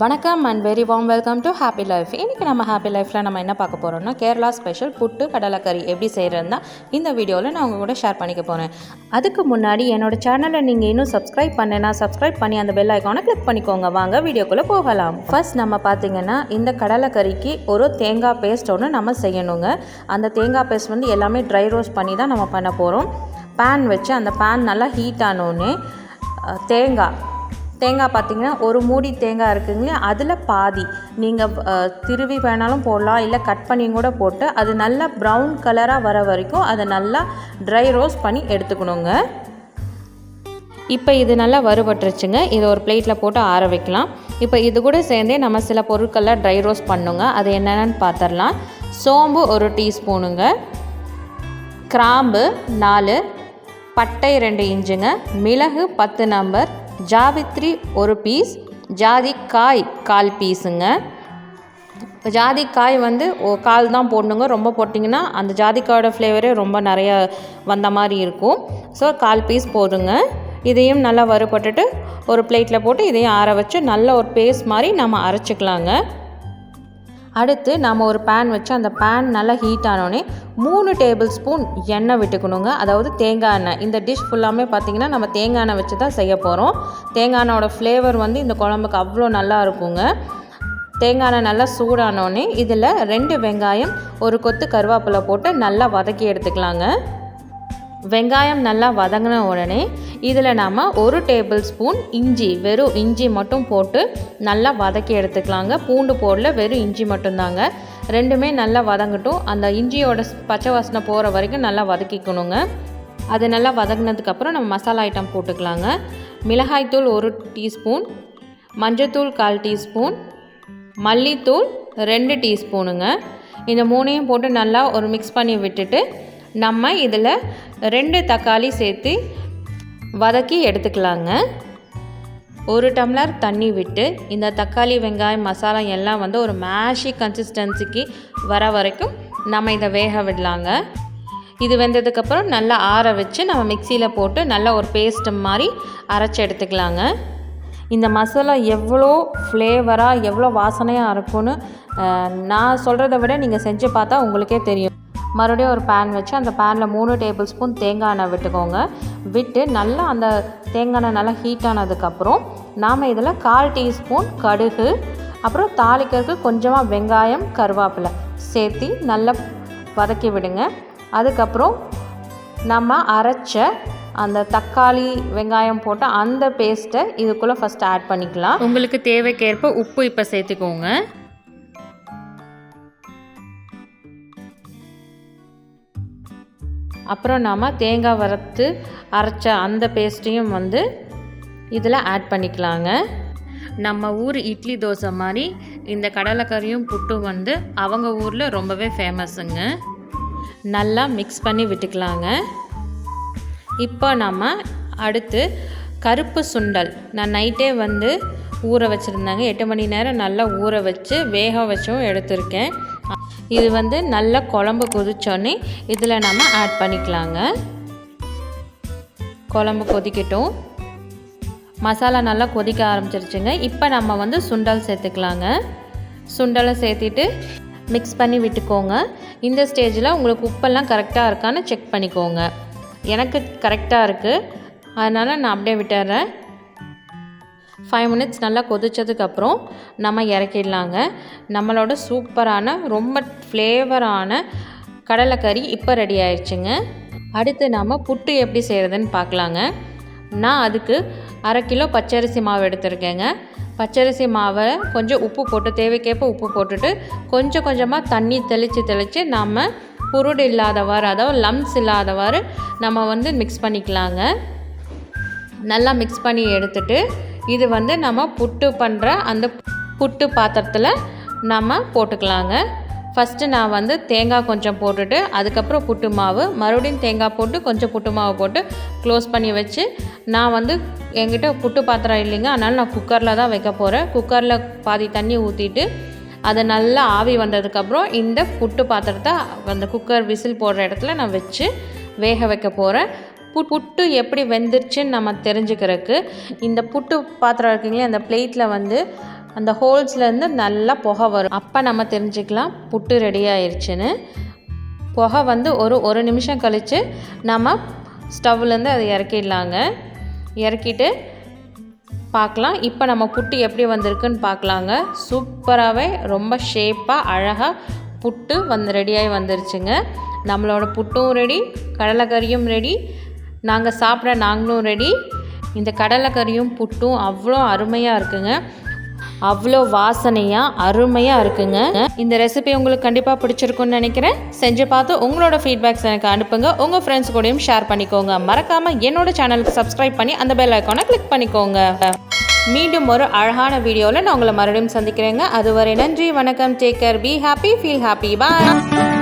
வணக்கம் and very warm welcome to happy life. இன்றைக்கி நம்ம ஹாப்பி லைஃப்பில் நம்ம என்ன பார்க்க போகிறோம்னா கேரளா ஸ்பெஷல் புட்டு கடலைக்கறி எப்படி செய்கிறதுனா இந்த வீடியோவில் நான் உங்கள் கூட ஷேர் பண்ணிக்க போகிறேன். அதுக்கு முன்னாடி என்னோடய சேனலை நீங்கள் இன்னும் சப்ஸ்கிரைப் பண்ணேன்னா சப்ஸ்கிரைப் பண்ணி அந்த பெல் ஐக்கானை கிளிக் பண்ணிக்கோங்க. வாங்க வீடியோக்குள்ளே போகலாம். ஃபர்ஸ்ட் நம்ம பார்த்திங்கன்னா இந்த கடலைக்கறிக்கு ஒரு தேங்காய் பேஸ்ட் ஒன்று நம்ம செய்யணுங்க. அந்த தேங்காய் பேஸ்ட் வந்து எல்லாமே ட்ரை ரோஸ்ட் பண்ணி தான் நம்ம பண்ண போகிறோம். பேன் வச்சு அந்த பேன் நல்லா ஹீட் ஆனோடனே தேங்காய் பார்த்திங்கன்னா ஒரு மூடி தேங்காய் இருக்குங்களே, அதில் பாதி நீங்கள் திருவி வேணாலும் போடலாம், இல்லை கட் பண்ணி கூட போட்டு அது நல்லா ப்ரௌன் கலராக வர வரைக்கும் அதை நல்லா ட்ரை ரோஸ்ட் பண்ணி எடுத்துக்கணுங்க. இப்போ இது நல்லா வறுபட்டுருச்சுங்க. இதை ஒரு பிளேட்டில் போட்டு ஆற வைக்கலாம். இப்போ இது கூட சேர்ந்தே நம்ம சில பொருட்கள்லாம் ட்ரை ரோஸ்ட் பண்ணுங்க. அது என்னென்னு பார்த்துடலாம். சோம்பு 1 டீஸ்பூனுங்க, கிராம்பு 4, பட்டை 2 இன்ச்சுங்க, மிளகு 10 நம்பர், ஜாவித்ரி 1 பீஸ், ஜாதிக்காய் 1/4 பீஸுங்க. ஜாதிக்காய் வந்து 1/4 தான் போடணுங்க. ரொம்ப போட்டிங்கன்னா அந்த ஜாதிக்காயோட ஃப்ளேவரே ரொம்ப நிறையா வந்த மாதிரி இருக்கும். ஸோ 1/4 பீஸ் போதுங்க. இதையும் நல்லா வறுபட்டுட்டு ஒரு பிளேட்டில் போட்டு இதையும் ஆற வச்சு நல்ல ஒரு பேஸ்ட் மாதிரி நம்ம அரைச்சிக்கலாங்க. அடுத்து நம்ம ஒரு பேன் வச்சு அந்த பேன் நல்லா ஹீட் ஆனோடனே 3 டேபிள் ஸ்பூன் எண்ணெய் விட்டுக்கணுங்க. அதாவது தேங்காய் எண்ணெய். இந்த டிஷ் ஃபுல்லாமே பார்த்திங்கன்னா நம்ம தேங்காய் எண்ணெய் வச்சு தான் செய்ய போகிறோம். தேங்காய் எண்ணெயோட ஃப்ளேவர் வந்து இந்த குழம்புக்கு அவ்வளோ நல்லா இருக்குங்க. தேங்காய் எண்ணெய் நல்லா சூடானோடனே இதில் 2 வெங்காயம், 1 கொத்து கருவேப்பிலை போட்டு நல்லா வதக்கி எடுத்துக்கலாங்க. வெங்காயம் நல்லா வதங்கின உடனே இதில் நாம் 1 டேபிள் ஸ்பூன் இஞ்சி, வெறும் இஞ்சி மட்டும் போட்டு நல்லா வதக்கி எடுத்துக்கலாங்க. பூண்டு போடல, வெறும் இஞ்சி மட்டும்தாங்க. ரெண்டுமே நல்லா வதங்கட்டும். அந்த இஞ்சியோட பச்சை வாசனை போகிற வரைக்கும் நல்லா வதக்கிக்கணுங்க. அது நல்லா வதங்கினதுக்கப்புறம் நம்ம மசாலா ஐட்டம் போட்டுக்கலாங்க. மிளகாய்த்தூள் 1 டீஸ்பூன், மஞ்சத்தூள் 1/4 டீஸ்பூன், மல்லித்தூள் 2 டீஸ்பூனுங்க. இந்த 3ஐயும் போட்டு நல்லா ஒரு மிக்ஸ் பண்ணி விட்டுட்டு நம்ம இதில் 2 தக்காளி சேர்த்து வதக்கி எடுத்துக்கலாங்க. 1 டம்ளர் தண்ணி விட்டு இந்த தக்காளி, வெங்காயம், மசாலா எல்லாம் வந்து ஒரு மேஷி கன்சிஸ்டன்சிக்கு வர வரைக்கும் நம்ம இதை வேக விடலாங்க. இது வெந்ததுக்கப்புறம் நல்லா ஆற வச்சு நம்ம மிக்சியில் போட்டு நல்லா ஒரு பேஸ்ட் மாதிரி அரைச்சி எடுத்துக்கலாங்க. இந்த மசாலா எவ்வளோ ஃப்ளேவராக எவ்வளோ வாசனையாக இருக்கும்னு நான் சொல்கிறத விட நீங்கள் செஞ்சு பார்த்தா உங்களுக்கே தெரியும். மறுபடியும் ஒரு பேன் வச்சு அந்த பேனில் 3 டேபிள் ஸ்பூன் தேங்காய் எண்ணெய் விட்டுக்கோங்க. விட்டு நல்லா அந்த தேங்காய் எண்ணெய் நல்லா ஹீட் ஆனதுக்கப்புறம் நாம் இதில் 1/4 டீஸ்பூன் கடுகு, அப்புறம் தாளிக்கிறதுக்கு கொஞ்சமாக வெங்காயம், கருவேப்பிலை சேர்த்து நல்லா வதக்கி விடுங்க. அதுக்கப்புறம் நம்ம அரைச்ச அந்த தக்காளி, வெங்காயம் போட்டு அந்த பேஸ்ட்டை இதுக்குள்ளே ஃபஸ்ட்டு ஆட் பண்ணிக்கலாம். உங்களுக்கு தேவைக்கேற்ப உப்பு இப்போ சேர்த்துக்கோங்க. அப்புறம் நாம் தேங்காய் வறுத்து அரைச்ச அந்த பேஸ்ட்டையும் வந்து இதில் ஆட் பண்ணிக்கலாங்க. நம்ம ஊர் இட்லி தோசை மாதிரி இந்த கடலைக்கறியும் புட்டும் வந்து அவங்க ஊரில் ரொம்பவே ஃபேமஸுங்க. நல்லா மிக்ஸ் பண்ணி விட்டுக்கலாங்க. இப்போ நம்ம அடுத்து கருப்பு சுண்டல் நான் நைட்டே வந்து ஊற வச்சுருந்தாங்க. 8 மணி நேரம் நல்லா ஊற வச்சு வேக வச்சும் எடுத்திருக்கேன். இது வந்து நல்ல குழம்பு கொதிச்சோடனே இதில் நம்ம ஆட் பண்ணிக்கலாங்க. குழம்பு கொதிக்கட்டும். மசாலா நல்லா கொதிக்க ஆரம்பிச்சிருச்சுங்க. இப்போ நம்ம வந்து சுண்டல் சேர்த்துக்கலாங்க. சுண்டலை சேர்த்துட்டு மிக்ஸ் பண்ணி விட்டுக்கோங்க. இந்த ஸ்டேஜில் உங்களுக்கு உப்பெல்லாம் கரெக்டாக இருக்கான்னு செக் பண்ணிக்கோங்க. எனக்கு கரெக்டாக இருக்குது, அதனால் நான் அப்படியே விட்டுறேன். 5 மினிட்ஸ் நல்லா கொதித்ததுக்கப்புறம் நம்ம இறக்கிடலாங்க. நம்மளோட சூப்பரான ரொம்ப ஃப்ளேவரான கடலைக்கறி இப்போ ரெடி ஆயிடுச்சுங்க. அடுத்து நம்ம புட்டு எப்படி செய்கிறதுன்னு பார்க்கலாங்க. நான் அதுக்கு 1/2 கிலோ பச்சரிசி மாவு எடுத்துருக்கேங்க. பச்சரிசி மாவை கொஞ்சம் உப்பு போட்டு தேவைக்கேற்ப உப்பு போட்டுட்டு கொஞ்சம் கொஞ்சமாக தண்ணி தெளித்து நம்ம புருடு இல்லாதவாறு, அதாவது லம்ஸ் இல்லாதவாறு நம்ம வந்து மிக்ஸ் பண்ணிக்கலாங்க. நல்லா மிக்ஸ் பண்ணி எடுத்துட்டு இது வந்து நம்ம புட்டு பண்ணுற அந்த புட்டு பாத்திரத்தில் நம்ம போட்டுக்கலாங்க. ஃபஸ்ட்டு நான் வந்து தேங்காய் கொஞ்சம் போட்டுட்டு அதுக்கப்புறம் புட்டு மாவு, மறுபடியும் தேங்காய் போட்டு கொஞ்சம் புட்டு மாவு போட்டு க்ளோஸ் பண்ணி வச்சு நான் வந்து என்கிட்ட புட்டு பாத்திரம் இல்லைங்க, அதனால் நான் குக்கரில் தான் வைக்க போகிறேன். குக்கரில் பாதி தண்ணி ஊற்றிட்டு அதை நல்லா ஆவி வந்ததுக்கப்புறம் இந்த புட்டு பாத்திரத்தை அந்த குக்கர் விசில் போடுற இடத்துல நான் வச்சு வேக வைக்க போகிறேன். புட்டு எப்படி வெந்துருச்சுன்னு நம்ம தெரிஞ்சுக்கிறதுக்கு இந்த புட்டு பாத்திரம் இருக்குங்களே அந்த பிளேட்டில் வந்து அந்த ஹோல்ஸ்லேருந்து நல்லா புகை வரும். அப்போ நம்ம தெரிஞ்சுக்கலாம் புட்டு ரெடி ஆயிடுச்சுன்னு. புகை வந்து ஒரு நிமிஷம் கழித்து நம்ம ஸ்டவ்லேருந்து அதை இறக்கிடலாங்க. இறக்கிட்டு பார்க்கலாம். இப்போ நம்ம புட்டு எப்படி வந்திருக்குன்னு பார்க்கலாங்க. சூப்பராகவே ரொம்ப ஷேப்பாக அழகாக புட்டு ரெடியாகி வந்துருச்சுங்க. நம்மளோட புட்டும் ரெடி, கடலைக்கறியும் ரெடி, நாங்களும் ரெடி. இந்த கடலைக்கறியும் புட்டும் அவ்வளோ அருமையாக இருக்குங்க. அவ்வளோ வாசனையாக அருமையாக இருக்குங்க. இந்த ரெசிபி உங்களுக்கு கண்டிப்பாக பிடிச்சிருக்குன்னு நினைக்கிறேன். செஞ்சு பார்த்து உங்களோட ஃபீட்பேக்ஸ் எனக்கு அனுப்புங்க. உங்கள் ஃப்ரெண்ட்ஸ் கூடயும் ஷேர் பண்ணிக்கோங்க. மறக்காமல் என்னோட சேனலுக்கு சப்ஸ்கிரைப் பண்ணி அந்த பெல் ஐக்கானை கிளிக் பண்ணிக்கோங்க. மீண்டும் ஒரு அழகான வீடியோவில் நான் உங்களை மறுபடியும் சந்திக்கிறேங்க. அதுவரை நன்றி, வணக்கம், take care, be happy, feel happy, bye.